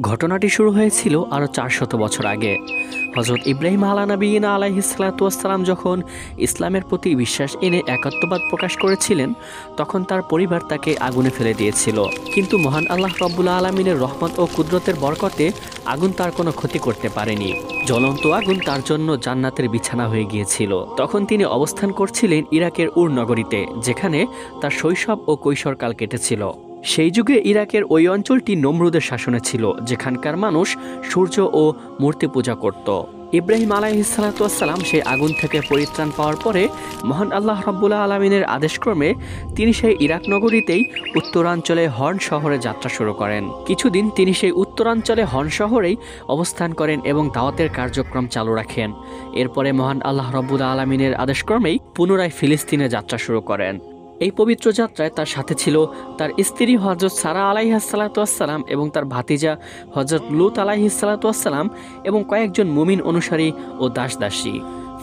ঘটনাটি শুরু হয়েছিল আরও 400 বছর আগে। হজরত ইব্রাহিম আলা নবীনা আলাইহিসসালাম যখন ইসলামের প্রতি বিশ্বাস এনে একাত্মবাদ প্রকাশ করেছিলেন, তখন তার পরিবার তাকে আগুনে ফেলে দিয়েছিল। কিন্তু মহান আল্লাহ রব্বুল আলমিনের রহমত ও কুদরতের বরকতে আগুন তার কোনো ক্ষতি করতে পারেনি। জ্বলন্ত আগুন তার জন্য জান্নাতের বিছানা হয়ে গিয়েছিল। তখন তিনি অবস্থান করছিলেন ইরাকের উর নগরীতে, যেখানে তার শৈশব ও কৈশোরকাল কেটেছিল। সেই যুগে ইরাকের ওই অঞ্চলটি নমরুদের শাসনে ছিল, যেখানকার মানুষ সূর্য ও মূর্তি পূজা করত। ইব্রাহিম আলাইহিসসালাম সেই আগুন থেকে পরিত্রাণ পাওয়ার পরে মহান আল্লাহ রাব্বুল আলামিনের আদেশক্রমে তিনি সেই ইরাক নগরীতেই উত্তরাঞ্চলে হর্ন শহরে যাত্রা শুরু করেন। কিছুদিন তিনি সেই উত্তরাঞ্চলে হর্ন শহরেই অবস্থান করেন এবং দাওয়াতের কার্যক্রম চালু রাখেন। এরপরে মহান আল্লাহ রাব্বুল আলামিনের আদেশক্রমেই পুনরায় ফিলিস্তিনে যাত্রা শুরু করেন। এই পবিত্র যাত্রায় তার সাথে ছিল তার স্ত্রী হযরত সারা আলাইহিসসালাম এবং তার ভাতিজা হযরত লূত আলাইহিসসালাম এবং কয়েকজন মুমিন অনুসারী ও দাসদাসী।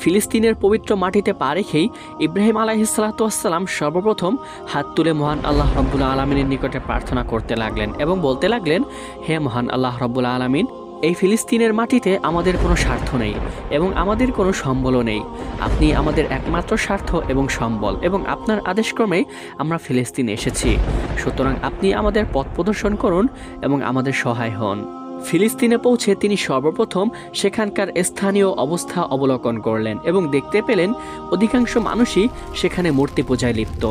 ফিলিস্তিনের পবিত্র মাটিতে পা রেখেই ইব্রাহিম আলাইহিসসালাম সর্বপ্রথম হাত তুলে মহান আল্লাহ রাব্বুল আলামিনের নিকটে প্রার্থনা করতে লাগলেন এবং বলতে লাগলেন, হে মহান আল্লাহ রাব্বুল আলামিন, এই ফিলিস্তিনের মাটিতে আমাদের কোনো স্বার্থ নেই এবং আমাদের কোনো সম্বলও নেই। আপনি আমাদের একমাত্র স্বার্থ এবং সম্বল, এবং আপনার আদেশক্রমে আমরা ফিলিস্তিনে এসেছি। সুতরাং আপনি আমাদের পথ প্রদর্শন করুন এবং আমাদের সহায় হন। ফিলিস্তিনে পৌঁছে তিনি সর্বপ্রথম সেখানকার স্থানীয় অবস্থা অবলোকন করলেন এবং দেখতে পেলেন অধিকাংশ মানুষই সেখানে মূর্তি পূজায় লিপ্ত।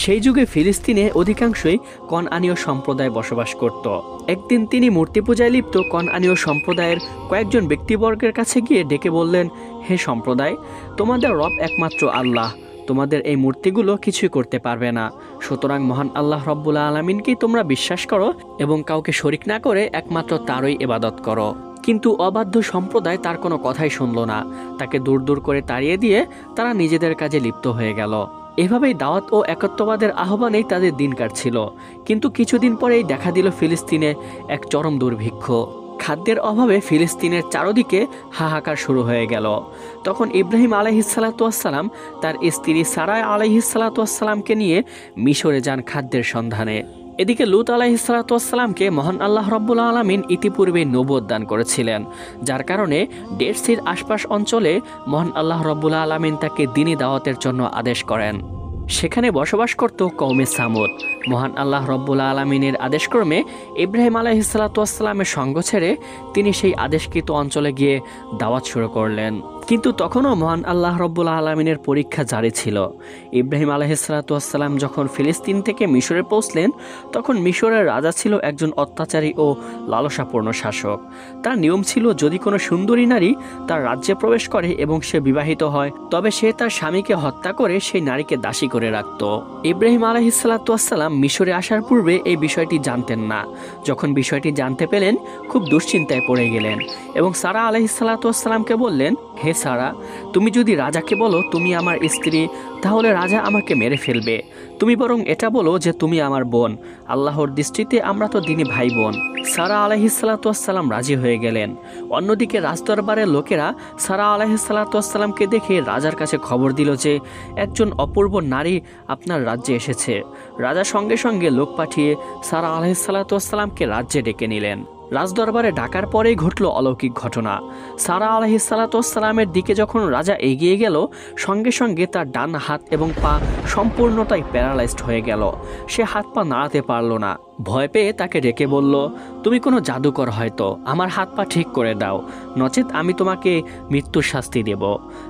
সেই যুগে ফিলিস্তিনে অধিকাংশই কনআনীয় সম্প্রদায় বসবাস করত। একদিন তিনি মূর্তি পূজায় লিপ্ত কনআনীয় সম্প্রদায়ের কয়েকজন ব্যক্তিবর্গের কাছে গিয়ে ডেকে বললেন, হে সম্প্রদায়, তোমাদের রব একমাত্র আল্লাহ, তোমাদের এই মূর্তিগুলো কিছুই করতে পারবে না। সুতরাং মহান আল্লাহ রব্বুল আলামিনকেই তোমরা বিশ্বাস করো এবং কাউকে শরিক না করে একমাত্র তারই ইবাদত করো। কিন্তু অবাধ্য সম্প্রদায় তার কোনো কথাই শুনল না। তাকে দূর দূর করে তাড়িয়ে দিয়ে তারা নিজেদের কাজে লিপ্ত হয়ে গেল। এভাবেই দাওয়াত ও একত্ববাদের আহ্বানেই তাদের দিন কাটছিল। কিন্তু কিছুদিন পরেই দেখা দিল ফিলিস্তিনে এক চরম দুর্ভিক্ষ। খাদ্যের অভাবে ফিলিস্তিনের চারদিকে হাহাকার শুরু হয়ে গেল। তখন ইব্রাহিম আলাইহিসসালাম তার স্ত্রী সারা আলাইহিসসালামকে নিয়ে মিশরে যান খাদ্যের সন্ধানে। এদিকে লূত আলাইহিসসালামকে মহান আল্লাহ রব্বুল আলামিন ইতিপূর্বে নবুয়ত দান করেছিলেন, যার কারণে ডেড সির আশপাশ অঞ্চলে মহান আল্লাহ রব্বুল আলামিন তাকে দ্বীনি দাওয়াতের জন্য আদেশ করেন। সেখানে বসবাস করত কওমে সামুদ। মহান আল্লাহ রব্বুল আলামিনের আদেশক্রমে ইব্রাহিম আলাইহিসসালামের সঙ্গ ছেড়ে তিনি সেই আদেশকৃত অঞ্চলে গিয়ে দাওয়াত শুরু করলেন। কিন্তু তখনও মহান আল্লাহ রব্বুল আলামিনের পরীক্ষা জারি ছিল। ইব্রাহিম আলাইহিসসালাম যখন ফিলিস্তিন থেকে মিশরে পৌঁছলেন, তখন মিশরের রাজা ছিল একজন অত্যাচারী ও লালসাপূর্ণ শাসক। তার নিয়ম ছিল, যদি কোনো সুন্দরী নারী তার রাজ্যে প্রবেশ করে এবং সে বিবাহিত হয়, তবে সে তার স্বামীকে হত্যা করে সেই নারীকে দাসী করে রাখত। ইব্রাহিম আলাইহিসসালাম মিশরে আসার পূর্বে এই বিষয়টি জানতেন না। যখন বিষয়টি জানতে পেলেন, খুব দুশ্চিন্তায় পড়ে গেলেন এবং সারা আলাইহিসসালামকে বললেন, হে সারা, তুমি যদি রাজাকে বলো তুমি আমার স্ত্রী, তাহলে রাজা আমাকে মেরে ফেলবে। তুমি বরং এটা বলো যে তুমি আমার বোন। আল্লাহর দৃষ্টিতে আমরা তো দিনী ভাই বোন। সারা আলাইহিসসালাম রাজি হয়ে গেলেন। অন্যদিকে রাজদরবারের লোকেরা সারা আলাইহিসসালামকে দেখে রাজার কাছে খবর দিল যে একজন অপূর্ব নারী আপনার রাজ্যে এসেছে। রাজা সঙ্গে সঙ্গে লোক পাঠিয়ে সারা আলাইহিসসালামকে রাজ্যে ডেকে নিলেন। রাজদরবারে ডাকার পরেই ঘটল অলৌকিক ঘটনা। সারা আলাইহিসসালামের দিকে যখন রাজা এগিয়ে গেল, সঙ্গে সঙ্গে তার ডান হাত এবং পা সম্পূর্ণতাই প্যারালাইজড হয়ে গেল। সে হাত পা নাড়াতে পারল না। ভয় পেয়ে তাকে ডেকে বলল, তুমি কোনো জাদুকর হয়তো, আমার হাত পা ঠিক করে দাও, নচেত আমি তোমাকে মৃত্যুর শাস্তি দেব।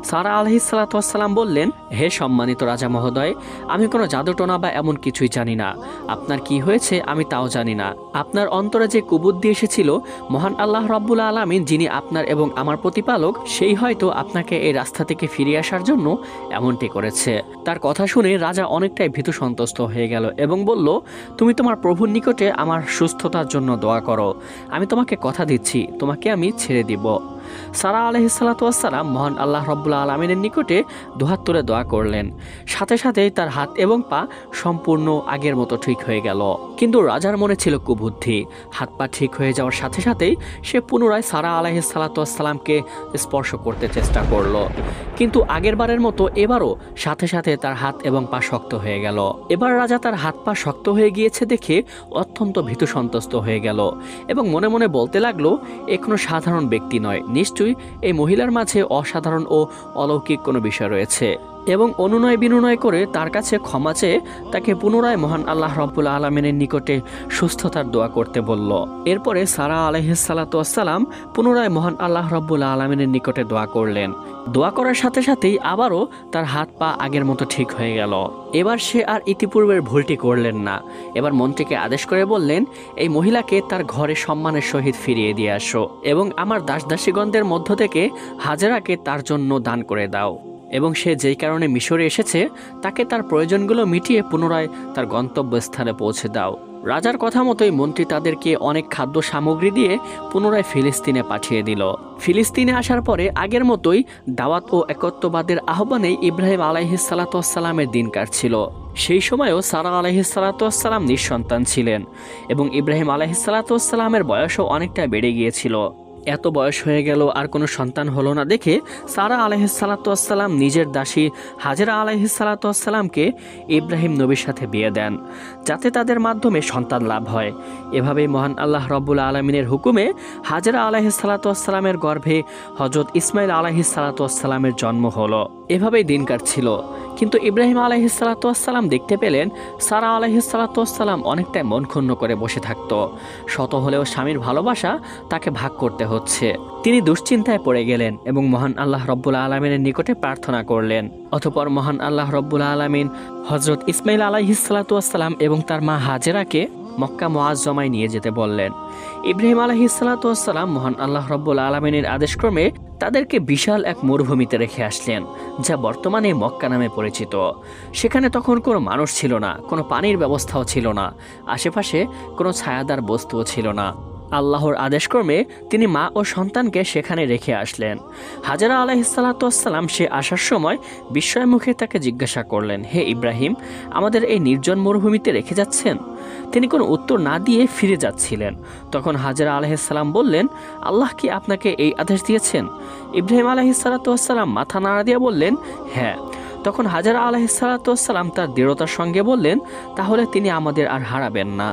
সারা আলাইহিসসালাম বললেন, হে সম্মানিত রাজা মহোদয়, আমি কোনো জাদুটোনা বা এমন কিছুই জানি না। আপনার কি হয়েছে আমি তাও জানি না। আপনার অন্তরে যে কুবুদ্ধি এসেছিল, মহান আল্লাহ রব্বুল আলামিন যিনি আপনার এবং আমার প্রতিপালক, সেই হয়তো আপনাকে এই রাস্তা থেকে ফিরে আসার জন্য এমনটি করেছে। তার কথা শুনে রাজা অনেকটাই ভীতু সন্তুষ্ট হয়ে গেল এবং বলল, তুমি তোমার প্রভুর নিকটে আমার সুস্থতার জন্য দোয়া করো। আমি তোমাকে কথা দিচ্ছি, তোমাকে আমি ছেড়ে দিব। সারা আলাইহিসসালাম মহান আল্লাহ রব্বুল আলমিনের নিকটে দুহাত তুলে দোয়া করলেন। সাথে সাথেই তার হাত এবং পা সম্পূর্ণ আগের মতো ঠিক হয়ে গেল। কিন্তু রাজার মনে ছিল কুবুদ্ধি। হাত পা ঠিক হয়ে যাওয়ার সাথে সাথেই সে পুনরায় সারা আলাইহিসসালামকে স্পর্শ করতে চেষ্টা করলো, কিন্তু আগের বারের মতো এবারও সাথে সাথে তার হাত এবং পা শক্ত হয়ে গেল। এবার রাজা তার হাত পা শক্ত হয়ে গিয়েছে দেখে অত্যন্ত ভীতু সন্ত্রস্ত হয়ে গেল এবং মনে মনে বলতে লাগলো, এ কোনো সাধারণ ব্যক্তি নয়, নিশ্চয়ই এই মহিলার মাঝে অসাধারণ ও অলৌকিক কোনো বিষয় রয়েছে। এবং অনুনয় বিনয় করে তার কাছে ক্ষমা চেয়ে তাকে পুনরায় মহান আল্লাহ রব্বুল আলমিনের নিকটে সুস্থতার দোয়া করতে বলল। এরপরে সারা আলাইহিসসালাম পুনরায় মহান আল্লাহ রব্বুল আলমিনের নিকটে দোয়া করলেন। দোয়া করার সাথে সাথেই আবারও তার হাত পা আগের মতো ঠিক হয়ে গেল। এবার সে আর ইতিপূর্বের ভুলটি করলেন না। এবার মন্ত্রীকে আদেশ করে বললেন, এই মহিলাকে তার ঘরে সম্মানের সহিত ফিরিয়ে দিয়ে আসো এবং আমার দাসদাসীগণদের মধ্য থেকে হাজেরাকে তার জন্য দান করে দাও, এবং সে যেই কারণে মিশরে এসেছে তাকে তার প্রয়োজনগুলো মিটিয়ে পুনরায় তার গন্তব্যস্থানে পৌঁছে দাও। রাজার কথা মতোই মন্ত্রী তাদেরকে অনেক খাদ্য সামগ্রী দিয়ে পুনরায় ফিলিস্তিনে পাঠিয়ে দিল। ফিলিস্তিনে আসার পরে আগের মতোই দাওয়াত ও একত্ববাদের আহ্বানেই ইব্রাহিম আলাইহিসসালামের দিন কাটছিল। সেই সময়ও সারা আলাইহিসসালাম নিঃসন্তান ছিলেন এবং ইব্রাহিম আলাইহিসসালামের বয়সও অনেকটা বেড়ে গিয়েছিল। এত বয়স হয়ে গেল আর কোনো সন্তান হলো না দেখে সারা আলাইহিসসালাম নিজের দাসী হাজেরা আলাইহিসসালামকে ইব্রাহিম নবীর সাথে বিয়ে দেন, যাতে তাদের মাধ্যমে সন্তান লাভ হয়। এভাবেই মহান আল্লাহ রব্বুল আলমিনের হুকুমে হাজেরা আলাইহিসসালামের গর্ভে হজরত ইসমাইল আলাইহিসসালামের জন্ম হলো। এভাবেই দিন কাটছিল। কিন্তু ইব্রাহিম আলাইহিসসালাম দেখতে পেলেন সারা আলাইহিসসালাম অনেকটাই মন ক্ষুণ্ণ করে বসে থাকত। শত হলেও স্বামীর ভালোবাসা তাকে ভাগ করতে হচ্ছে। তিনি দুশ্চিন্তায় পড়ে গেলেন এবং মহান আল্লাহ রব্বুল আলমিনের নিকটে প্রার্থনা করলেন। অতঃপর মহান আল্লাহ রব্বুল আলমিন হজরত ইসমাইল আলাইহিসসালাম এবং তার মা হাজেরাকে মক্কা মুআজ্জমায় নিয়ে যেতে বললেন। ইব্রাহিম আলাইহিসসালাম মহান আল্লাহ রব্বুল আলমিনের আদেশক্রমে তাদেরকে বিশাল এক মরুভূমিতে রেখে আসলেন, যা বর্তমানে মক্কা নামে পরিচিত। সেখানে তখন কোনো মানুষ ছিল না, কোনো পানির ব্যবস্থাও ছিল না, আশেপাশে কোনো ছায়াদার বস্তুও ছিল না। আল্লাহর আদেশক্রমে তিনি মা ও সন্তানকে সেখানে রেখে আসলেন। হাজেরা আলাইহিসসালাম সে আসার সময় বিস্ময় মুখে তাকে জিজ্ঞাসা করলেন, হে ইব্রাহিম, আমাদের এই নির্জন মরুভূমিতে রেখে যাচ্ছেন? তিনি কোনো উত্তর না দিয়ে ফিরে যাচ্ছিলেন। তখন হাজেরা আলাইহিসসালাম বললেন, আল্লাহ কি আপনাকে এই আদেশ দিয়েছেন? ইব্রাহিম আলাইহিসসালাম মাথা নাড়া দিয়ে বললেন, হ্যাঁ। তখন হাজেরা আলাইহিসসালাম তার দৃঢ়তার সঙ্গে বললেন, তাহলে তিনি আমাদের আর হারাবেন না।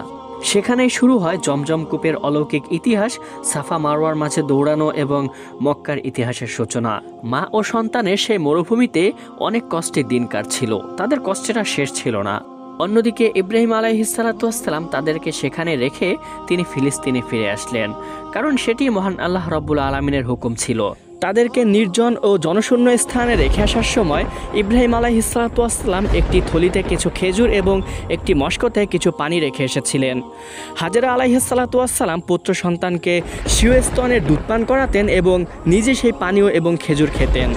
সেখানেই শুরু হয় জমজম কূপের অলৌকিক ইতিহাস, সাফা মারওয়ার মাঝে দৌড়ানো এবং মক্কার ইতিহাসের সূচনা। মা ও সন্তানের সেই মরুভূমিতে অনেক কষ্টে দিন কাটছিল, তাদের কষ্টের শেষ ছিল না। অন্যদিকে ইব্রাহিম আলাইহিসসালাম তাদেরকে সেখানে রেখে তিনি ফিলিস্তিনে ফিরে আসলেন, কারণ সেটি মহান আল্লাহ রব্বুল আলমিনের হুকুম ছিল। তাদেরকে নির্জন ও জনশূন্য স্থানে রেখে আসার সময় ইব্রাহিম আলাইহিসসালাম একটি থলিতে কিছু খেজুর এবং একটি মশকতে কিছু পানি রেখে এসেছিলেন। হাজেরা আলাইহিসসালাম পুত্র সন্তানকে স্বীয় স্তনের দুধ পান করাতেন এবং নিজে সেই পানীয় এবং খেজুর খেতেন।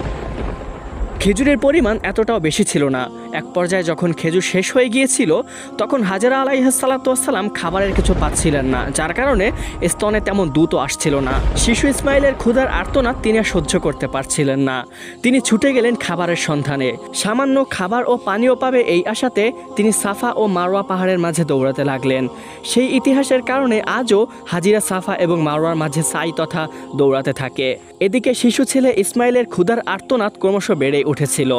খেজুরের পরিমাণ এতটাও বেশি ছিল না। এক পর্যায়ে যখন খেজুর শেষ হয়ে গিয়েছিল তখন হাজেরা আলাইহিসসালাম খাবারের কিছু পাচ্ছিলেন না, যার কারণে স্তনে তেমন দুধও আসছিল না। শিশু ইসমাইলের ক্ষুধার আর্তনাদ তিনি আর সহ্য করতে পারছিলেন না। তিনি ছুটে গেলেন খাবারের সন্ধানে। সামান্য খাবার ও পানীয় পাবে এই আশাতে তিনি সাফা ও মারওয়া পাহাড়ের মাঝে দৌড়াতে লাগলেন। সেই ইতিহাসের কারণে আজও হাজিরা সাফা এবং মারওয়ার মাঝে সাই তথা দৌড়াতে থাকে। এদিকে শিশু ছেলে ইসমাইলের ক্ষুধার আর্তনাদ ক্রমশ বেড়ে উঠেছিল।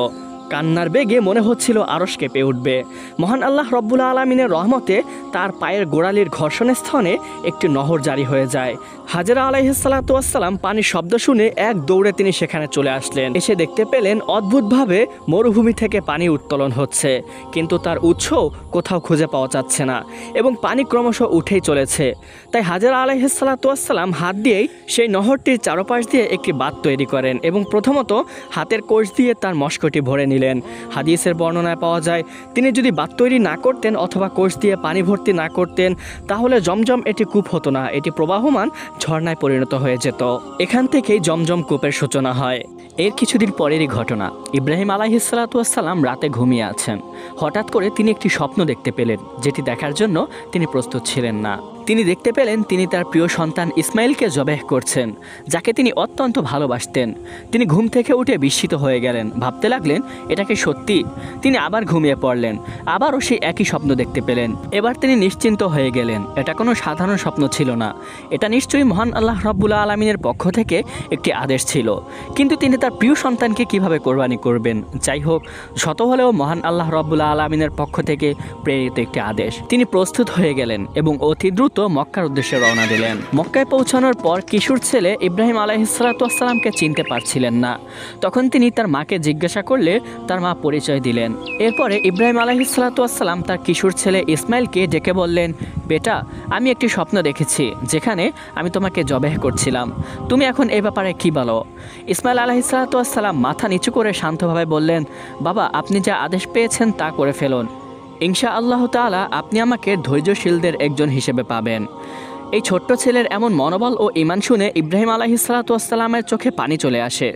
কান্নার বেগে মনে হচ্ছিল আরশ কেঁপে উঠবে। মহান আল্লাহ রব্বুল আলমিনের রহমতে তার পায়ের গোড়ালির ঘর্ষণের স্থানে একটি নহর জারি হয়ে যায়। হাজেরা আলাইহিসসালাম পানির শব্দ শুনে এক দৌড়ে তিনি সেখানে চলে আসলেন। এসে দেখতে পেলেন অদ্ভুতভাবে মরুভূমি থেকে পানি উত্তোলন হচ্ছে, কিন্তু তার উৎস কোথাও খুঁজে পাওয়া যাচ্ছে না এবং পানি ক্রমশ উঠেই চলেছে। তাই হাজেরা আলাইহিসসালাম হাত দিয়েই সেই নহরটির চারপাশ দিয়ে একটি বাঁধ তৈরি করেন এবং প্রথমত হাতের কোষ দিয়ে তার মশকটি ভরে নিলেন। হাদিসের বর্ণনায় পাওয়া যায়, তিনি যদি বাঁধ তৈরি না করতেন অথবা কোষ দিয়ে পানি ভর্তি না করতেন তাহলে জমজম এটি কূপ হতো না, এটি প্রবাহমান ঝর্ণায় পরিণত হয়ে যেত। এখান থেকেই জমজম কূপের সূচনা হয়। এর কিছুদিন পরেরই ঘটনা। ইব্রাহিম আলাইহিসসালাম রাতে ঘুমিয়ে আছেন। হঠাৎ করে তিনি একটি স্বপ্ন দেখতে পেলেন, যেটি দেখার জন্য তিনি প্রস্তুত ছিলেন না। তিনি দেখতে পেলেন তিনি তার প্রিয় সন্তান ইসমাইলকে জবেহ করছেন, যাকে তিনি অত্যন্ত ভালোবাসতেন। তিনি ঘুম থেকে উঠে বিস্মিত হয়ে গেলেন, ভাবতে লাগলেন এটা কি সত্যি। তিনি আবার ঘুমিয়ে পড়লেন, আবারও সেই একই স্বপ্ন দেখতে পেলেন। এবার তিনি নিশ্চিন্ত হয়ে গেলেন, এটা কোনো সাধারণ স্বপ্ন ছিল না, এটা নিশ্চয়ই মহান আল্লাহ রাব্বুল আলামিনের পক্ষ থেকে একটি আদেশ ছিল। কিন্তু তিনি তার প্রিয় সন্তানকে কিভাবে কোরবানি করবেন? যাই হোক, শত হলেও মহান আল্লাহ রাব্বুল আলামিনের পক্ষ থেকে প্রেরিত একটি আদেশ। তিনি প্রস্তুত হয়ে গেলেন এবং অতি দ্রুত মক্কার উদ্দেশ্যে রওনা দিলেন। মক্কায় পৌঁছানোর পর কিশোর ছেলে ইব্রাহিম আলাইহিসসালামকে চিনতে পারছিলেন না। তখন তিনি তার মাকে জিজ্ঞাসা করলে তার মা পরিচয় দিলেন। এরপরে ইব্রাহিম আলাইহিসসালাম তার কিশোর ছেলে ইসমাইলকে ডেকে বললেন, বেটা, আমি একটি স্বপ্ন দেখেছি যেখানে আমি তোমাকে জবেহ করছিলাম, তুমি এখন এই ব্যাপারে কি বলো? ইসমাইল আলাইহিসসালাম মাথা নিচু করে শান্তভাবে বললেন, বাবা, আপনি যা আদেশ পেয়েছেন তা করে ফেলুন। ইনশা আল্লাহ তাআলা আপনি আমাকে ধৈর্যশীলদের একজন হিসেবে পাবেন। এই ছোট্ট ছেলের এমন মনোবল ও ঈমান শুনে ইব্রাহিম আলাইহিসসালামের চোখে পানি চলে আসে।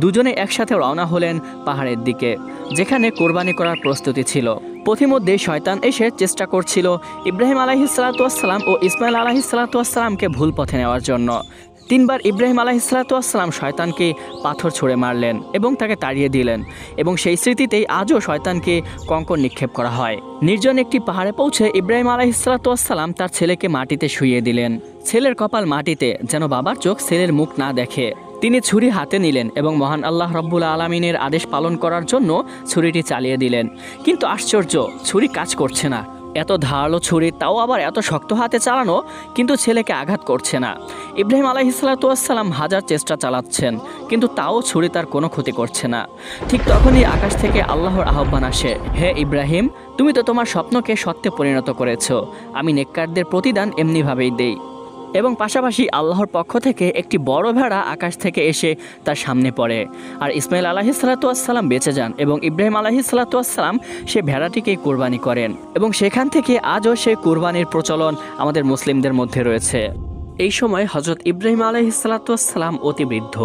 দুজনে একসাথে রওনা হলেন পাহাড়ের দিকে, যেখানে কোরবানি করার প্রস্তুতি ছিল। পথিমধ্যে শয়তান এসে চেষ্টা করছিল ইব্রাহিম আলাইহিসসালাম ও ইসমাইল আলাইহিসসালামকে ভুল পথে নেওয়ার জন্য। 3 বার ইব্রাহিম আলাইহিসসালাম শয়তানকে পাথর ছুঁড়ে মারলেন এবং তাকে তাড়িয়ে দিলেন, এবং সেই স্মৃতিতেই আজও শয়তানকে কঙ্কর নিক্ষেপ করা হয়। নির্জন একটি পাহাড়ে পৌঁছে ইব্রাহিম আলাইহিসসালাম তার ছেলেকে মাটিতে শুইয়ে দিলেন। ছেলের কপাল মাটিতে, যেন বাবার চোখ ছেলের মুখ না দেখে। তিনি ছুরি হাতে নিলেন এবং মহান আল্লাহ রাব্বুল আলামিনের আদেশ পালন করার জন্য ছুরিটি চালিয়ে দিলেন। কিন্তু আশ্চর্য, ছুরি কাজ করছে না। এত ধারালো ছুরি, তাও আবার এত শক্ত হাতে চালানো, কিন্তু ছেলেকে আঘাত করছে না। ইব্রাহিম আলাইহিসসালাম হাজার চেষ্টা চালাচ্ছেন, কিন্তু তাও ছুরি তার কোনো ক্ষতি করছে না। ঠিক তখনই আকাশ থেকে আল্লাহর আহ্বান আসে, হে ইব্রাহিম, তুমি তো তোমার স্বপ্নকে সত্যে পরিণত করেছ, আমি নেককারদের প্রতিদান এমনিভাবেই দেই। এবং পাশাপাশি আল্লাহর পক্ষ থেকে একটি বড় ভেড়া আকাশ থেকে এসে তার সামনে পড়ে, আর ইসমাইল আলাইহিসসালাম বেঁচে যান এবং ইব্রাহিম আলাইহিসসালাম সে ভেড়াটিকে কোরবানি করেন, এবং সেখান থেকে আজও সেই কোরবানির প্রচলন আমাদের মুসলিমদের মধ্যে রয়েছে। এই সময় হযরত ইব্রাহিম আলাইহিসসালাম অতি বৃদ্ধ।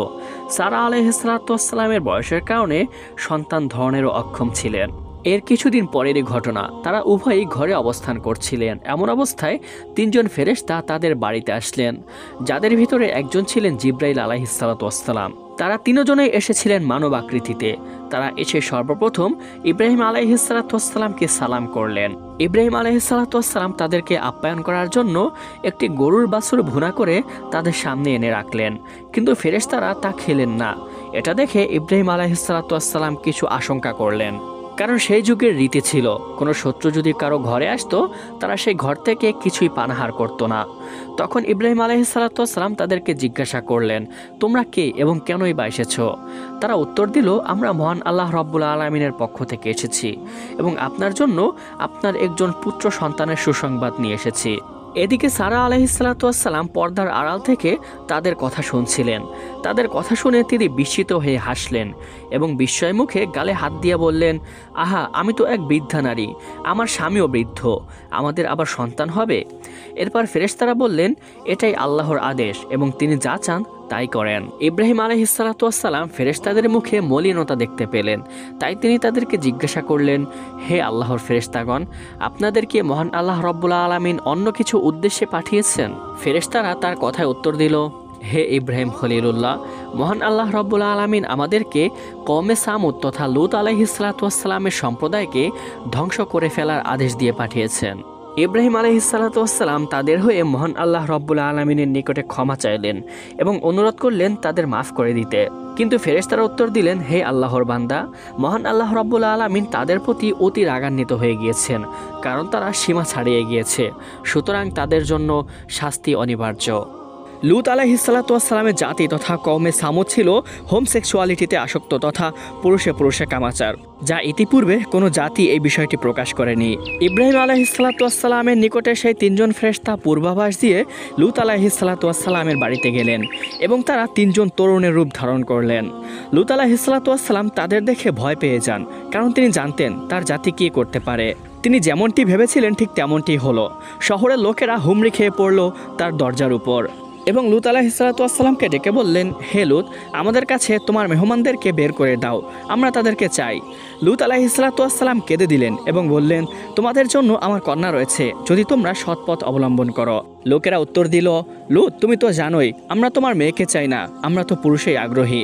সারা আলাইহিসসালামের বয়সের কারণে সন্তান ধারণেরও অক্ষম ছিলেন। এর কিছুদিন পরেরই ঘটনা, তারা উভয়ই ঘরে অবস্থান করছিলেন। এমন অবস্থায় 3 জন ফেরেশতা তাদের বাড়িতে আসলেন, যাদের ভিতরে একজন ছিলেন জিব্রাইল আলাইহিসসালাম। তারা 3 জনেই এসেছিলেন মানব আকৃতিতে। তারা এসে সর্বপ্রথম ইব্রাহিম আলাইহিসসালামকে সালাম করলেন। ইব্রাহিম আলাইহিসসালাম তাদেরকে আপ্যায়ন করার জন্য একটি গরুর বাছুর ভুনা করে তাদের সামনে এনে রাখলেন, কিন্তু ফেরেশতারা তা খেলেন না। এটা দেখে ইব্রাহিম আলাইহিসসালাম কিছু আশঙ্কা করলেন, কারণ সেই যুগের রীতি ছিল কোনো শত্রু যদি কারো ঘরে আসতো, তারা সেই ঘর থেকে কিছুই পানাহার করতো না। তখন ইব্রাহিম আলাইহিসসালাম তাদেরকে জিজ্ঞাসা করলেন, তোমরা কে এবং কেনই বা এসেছো? তারা উত্তর দিল, আমরা মহান আল্লাহ রাব্বুল আলামিনের পক্ষ থেকে এসেছি এবং আপনার জন্য আপনার একজন পুত্র সন্তানের সুসংবাদ নিয়ে এসেছি। এদিকে সারা আলাইহিসসালাম পর্দার আড়াল থেকে তাদের কথা শুনছিলেন। তাদের কথা শুনে তিনি বিস্মিত হয়ে হাসলেন এবং বিস্ময় মুখে গালে হাত দিয়ে বললেন, আহা, আমি তো এক বৃদ্ধা নারী, আমার স্বামীও বৃদ্ধ, আমাদের আবার সন্তান হবে? এরপর ফেরেশতারা বললেন, এটাই আল্লাহর আদেশ এবং তিনি যা চান তাই করেন। ইব্রাহিম আলাইহিসসালাম ফেরেশতাদের মুখে মলিনতা দেখতে পেলেন, তাই তিনি তাদেরকে জিজ্ঞাসা করলেন, হে আল্লাহর ফেরেশতাগণ, আপনাদেরকে মহান আল্লাহ রাব্বুল আলামিন অন্য কিছু উদ্দেশ্যে পাঠিয়েছেন? ফেরেশতারা তার কথায় উত্তর দিল, হে ইব্রাহিম খলিলুল্লাহ, মহান আল্লাহ রাব্বুল আলামিন আমাদেরকে কওমে সামুদ তথা লূত আলাইহিসসালামের সম্প্রদায়কে ধ্বংস করে ফেলার আদেশ দিয়ে পাঠিয়েছেন। ইব্রাহিম আলাইহিসসালাম তাদের হয়ে মহান আল্লাহ রাব্বুল আলামিনের নিকটে ক্ষমা চাইলেন এবং অনুরোধ করলেন তাদের মাফ করে দিতে। কিন্তু ফেরেশতারা উত্তর দিলেন, হে আল্লাহর বান্দা, মহান আল্লাহ রাব্বুল আলামিন তাদের প্রতি অতি রাগান্বিত হয়ে গিয়েছেন, কারণ তারা সীমা ছাড়িয়ে গিয়েছে, সুতরাং তাদের জন্য শাস্তি অনিবার্য। লূত আলাইহিসসালামের জাতি তথা কওমে সামুদ ছিল হোমসেক্সুয়ালিটিতে আসক্ত তথা পুরুষে পুরুষে কামাচার, যা ইতিপূর্বে কোনো জাতি এই বিষয়টি প্রকাশ করেনি। ইব্রাহিম আলাইহিসসালামের নিকটে সেই 3 জন ফেরেশতা পূর্বাভাস দিয়ে লূত আলাইহিসসালামের বাড়িতে গেলেন এবং তারা 3 জন তরুণের রূপ ধারণ করলেন। লূত আলাইহিসসালাম তাদের দেখে ভয় পেয়ে যান, কারণ তিনি জানতেন তার জাতি কী করতে পারে। তিনি যেমনটি ভেবেছিলেন ঠিক তেমনটি হলো। শহরের লোকেরা হুমড়ি খেয়ে পড়ল তার দরজার উপর এবং লূত আলাইহিসসালামকে ডেকে বললেন, হে লূত, আমাদের কাছে তোমার মেহমানদেরকে বের করে দাও, আমরা তাদেরকে চাই। লূত আলাইহিসসালাম কেঁদে দিলেন এবং বললেন, তোমাদের জন্য আমার কন্যা রয়েছে, যদি তোমরা সৎ পথ অবলম্বন করো। লোকেরা উত্তর দিল, লূত, তুমি তো জানোই আমরা তোমার মেয়েকে চাই না, আমরা তো পুরুষেই আগ্রহী।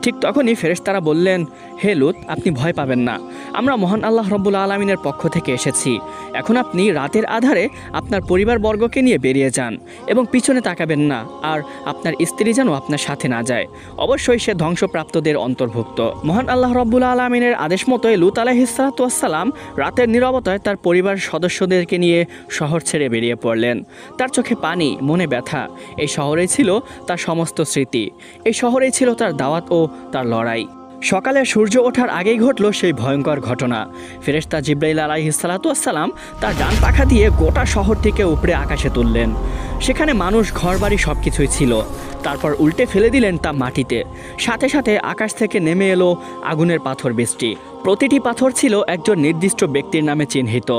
ঠিক তখনই ফেরেশতারা বললেন, হে লূত, আপনি ভয় পাবেন না, আমরা মহান আল্লাহ রব্বুল আলামিনের পক্ষ থেকে এসেছি। এখন আপনি রাতের আধারে আপনার পরিবারবর্গকে নিয়ে বেরিয়ে যান এবং পিছনে তাকাবেন না, আর আপনার স্ত্রী যেন আপনার সাথে না যায়, অবশ্যই সে ধ্বংসপ্রাপ্তদের অন্তর্ভুক্ত। মহান আল্লাহ রব্বুল আলামিনের আদেশ মতোই লূত আলাইহিসসালাতু ওয়াসসালাম রাতের নীরবতায় তার পরিবার সদস্যদেরকে নিয়ে শহর ছেড়ে বেরিয়ে পড়লেন। তার চোখে পানি, মনে ব্যথা। এই শহরেই ছিল তার সমস্ত স্মৃতি, এই শহরেই ছিল তার দাওয়াত ও তার লড়াই। সকালে সূর্য ওঠার আগেই ঘটল সেই ভয়ঙ্কর ঘটনা। ফেরেশতা জিবরাইল আলাইহিসসালাতু ওয়াসসালাম তার ডান পাখা দিয়ে গোটা শহরটিকে উপরে আকাশে তুললেন। সেখানে মানুষ, ঘরবাড়ি সব কিছুই ছিল। তারপর উল্টে ফেলে দিলেন তা মাটিতে। সাথে সাথে আকাশ থেকে নেমে এলো আগুনের পাথর বৃষ্টি। প্রতিটি পাথর ছিল একজন নির্দিষ্ট ব্যক্তির নামে চিহ্নিত।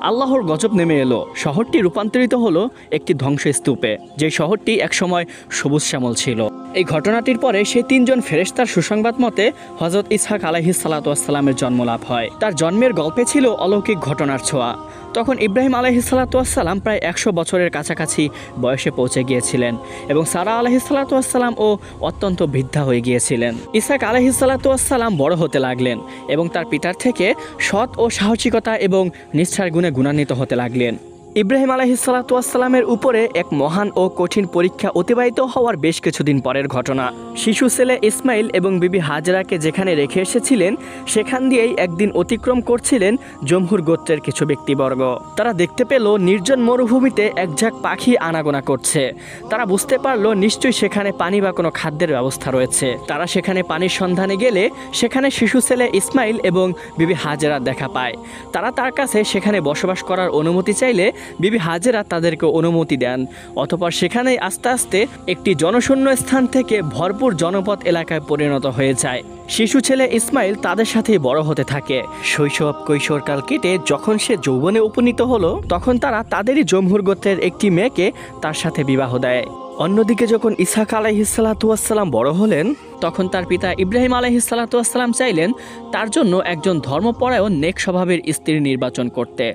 আল্লাহর গজব নেমে এলো। শহরটি রূপান্তরিত হলো একটি ধ্বংসস্তূপে, যে শহরটি একসময় সবুজ শ্যামল ছিল। এই ঘটনাটির পরে সেই তিনজন ফেরেশতার সুসংবাদ মতে হযরত ইসহাক আলাইহিসসালাতু ওয়াসসালামের জন্মলাভ হয়। তার জন্মের গল্পে ছিল অলৌকিক ঘটনার ছোঁয়া। তখন ইব্রাহিম আলাইহিসসালাতু ওয়াসসালাম প্রায় 100 বছরের কাছাকাছি বয়সে পৌঁছে গিয়েছিলেন এবং সারা আলাইহিসসালাতু ওয়াসসালামও অত্যন্ত বৃদ্ধা হয়ে গিয়েছিলেন। ইসহাক আলাইহিসসালাতু ওয়াসসালাম বড় হতে লাগলেন এবং তার পিতার থেকে সৎ ও সাহসিকতা এবং নিষ্ঠার গুণে গুণান্বিত হতে লাগলেন। ইব্রাহিম আলাইহিসসালাতু ওয়াসসালামের উপরে এক মহান ও কঠিন পরীক্ষা অতিবাহিত হওয়ার বেশ কিছুদিন পরের ঘটনা। শিশু ছেলে ইসমাইল এবং বিবি হাজরাকে যেখানে রেখে এসেছিলেন সেখান দিয়েই একদিন অতিক্রম করছিলেন জমহুর গোত্রের কিছু ব্যক্তিবর্গ। তারা দেখতে পেল নির্জন মরুভূমিতে এক ঝাঁক পাখি আনাগোনা করছে। তারা বুঝতে পারল নিশ্চয়ই সেখানে পানি বা কোনো খাদ্যের ব্যবস্থা রয়েছে। তারা সেখানে পানির সন্ধানে গেলে সেখানে শিশু ছেলে ইসমাইল এবং বিবি হাজরা দেখা পায়। তারা তার কাছে সেখানে বসবাস করার অনুমতি চাইলে বিবি হাজেরা তাদেরকে অনুমতি দেন। অতঃপর সেখানেই আস্তে আস্তে একটি জনশূন্য স্থান থেকে ভরপুর জনপদ এলাকায় পরিণত হয়ে যায়। শিশু ছেলে ইসমাইল তাদের সাথেই বড় হতে থাকে। শৈশব কৈশোরকাল কেটে যখন সে যৌবনে উপনীত হলো তখন তারা তাদেরই জমহুর গোত্রের একটি মেয়েকে তার সাথে বিবাহ দেয়। অন্যদিকে যখন ইসহাক আলাইহিসসালাতু ওয়াসসালাম বড় হলেন তখন তার পিতা ইব্রাহিম আলাইহিসসালাতু ওয়াসসালাম চাইলেন তার জন্য একজন ধর্মপরায়ণ নেক স্বভাবের স্ত্রী নির্বাচন করতে।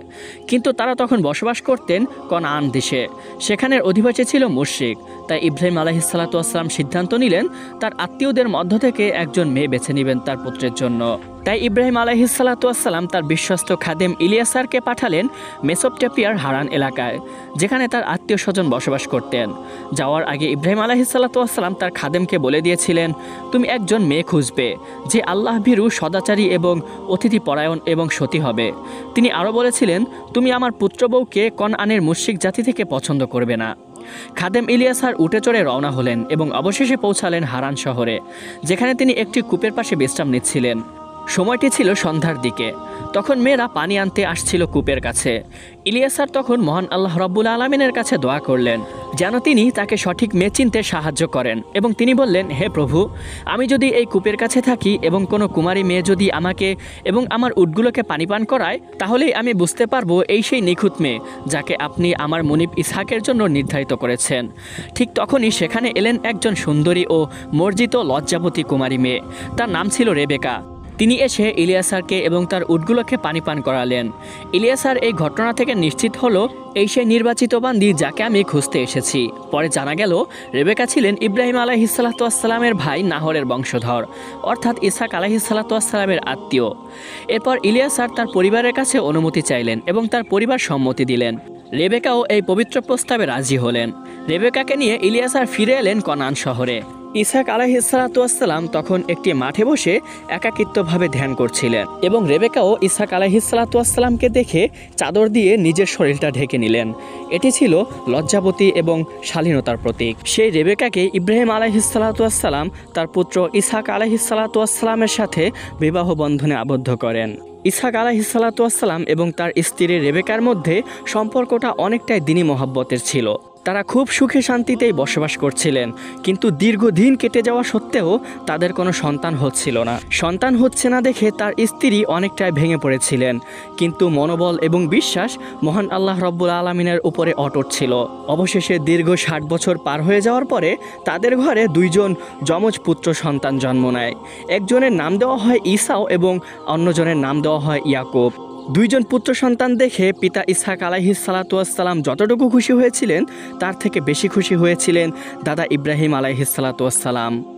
কিন্তু তারা তখন বসবাস করতেন কনাআন দেশে। সেখানের অধিবাসী ছিল মুশরিক। তাই ইব্রাহিম আলাইহিসসালাতু ওয়াসসালাম সিদ্ধান্ত নিলেন তার আত্মীয়দের মধ্য থেকে একজন মেয়ে বেছে নেবেন তার পুত্রের জন্য। তাই ইব্রাহিম আলাইহিসসালাতু ওয়াসসালাম তার বিশ্বস্ত খাদেম ইলিয়াসারকে পাঠালেন মেসোপটেমিয়ার হারান এলাকায়, যেখানে তার আত্মীয় স্বজন বসবাস করতেন। যাওয়ার আগে ইব্রাহিম আলাইহিসসালাতু ওয়াসসালাম তার খাদেমকে বলে দিয়েছিলেন, তুমি একজন মেয়ে খুঁজবে যে আল্লাহ ভীরু, সদাচারী এবং অতিথি পরায়ণ এবং সতী হবে। তিনি আরও বলেছিলেন, তুমি আমার পুত্রবউকে কনআনের মুশরিক জাতি থেকে পছন্দ করবে না। খাদেম ইলিয়াসার উঠে চড়ে রওনা হলেন এবং অবশেষে পৌঁছালেন হারান শহরে, যেখানে তিনি একটি কূপের পাশে বিশ্রাম নিচ্ছিলেন। সময়টি ছিল সন্ধ্যার দিকে। তখন মেয়েরা পানি আনতে আসছিল কূপের কাছে। ইলিয়াসার তখন মহান আল্লাহ রব্বুল আলামিনের কাছে দোয়া করলেন যেন তিনি তাকে সঠিক মেয়ে চিনতে সাহায্য করেন এবং তিনি বললেন, হে প্রভু, আমি যদি এই কূপের কাছে থাকি এবং কোনো কুমারী মেয়ে যদি আমাকে এবং আমার উটগুলোকে পানি পান করায় তাহলেই আমি বুঝতে পারবো এই সেই নিখুঁত মেয়ে যাকে আপনি আমার মুনিব ইসহাকের জন্য নির্ধারিত করেছেন। ঠিক তখনই সেখানে এলেন একজন সুন্দরী ও মর্জিত লজ্জাবতী কুমারী মেয়ে। তার নাম ছিল রেবেকা। তিনি এসে ইলিয়াসারকে এবং তার উটগুলোকে পানি পান করালেন। ইলিয়াসার এই ঘটনা থেকে নিশ্চিত হলো এই সেই নির্বাচিত বান্দি যাকে আমি খুঁজতে এসেছি। পরে জানা গেল রেবেকা ছিলেন ইব্রাহিম আলাইহিসসালাতু ওয়াসসালামের ভাই নাহরের বংশধর, অর্থাৎ ইসহাক আলাইহিসসালাতু ওয়াসসালামের আত্মীয়। এরপর ইলিয়াসার তার পরিবারের কাছে অনুমতি চাইলেন এবং তার পরিবার সম্মতি দিলেন। রেবেকাও এই পবিত্র প্রস্তাবে রাজি হলেন। রেবেকাকে নিয়ে ইলিয়াসার ফিরে এলেন কনান শহরে। ইসহাক আলাইহিসসালাতু ওয়াসসালাম তখন একটি মাঠে বসে একাকিত্বভাবে ধ্যান করছিলেন এবং রেবেকাও ইসহাক আলাইহিসসালাতু ওয়াসসালামকে দেখে চাদর দিয়ে নিজের শরীরটা ঢেকে নিলেন। এটি ছিল লজ্জাবতী এবং শালীনতার প্রতীক। সেই রেবেকাকে ইব্রাহিম আলাইহিসসালাতু ওয়াসসালাম তার পুত্র ইসহাক আলাইহিসসালাতু ওয়াসসালামের সাথে বিবাহ বন্ধনে আবদ্ধ করেন। ইসহাক আলাইহিসসালাতু ওয়াসসালাম এবং তার স্ত্রী রেবেকার মধ্যে সম্পর্কটা অনেকটাই দিনী মহব্বতের ছিল। তারা খুব সুখে শান্তিতেই বসবাস করছিলেন, কিন্তু দীর্ঘদিন কেটে যাওয়া সত্ত্বেও তাদের কোনো সন্তান হচ্ছিল না। সন্তান হচ্ছে না দেখে তার স্ত্রী অনেকটাই ভেঙে পড়েছিলেন, কিন্তু মনোবল এবং বিশ্বাস মহান আল্লাহ রব্বুল আলামিনের উপরে অটুট ছিল। অবশেষে দীর্ঘ 60 বছর পার হয়ে যাওয়ার পরে তাদের ঘরে দুইজন যমজ পুত্র সন্তান জন্ম নেয়। একজনের নাম দেওয়া হয় ঈসাও এবং অন্যজনের নাম দেওয়া হয় ইয়াকুব। দুইজন পুত্র সন্তান দেখে পিতা ইসহাক আলাইহিসসালাতুয়াসসালাম যতটুকু খুশি হয়েছিলেন তার থেকে বেশি খুশি হয়েছিলেন দাদা ইব্রাহিম আলাইহিসসালাতুয়াসসালাম।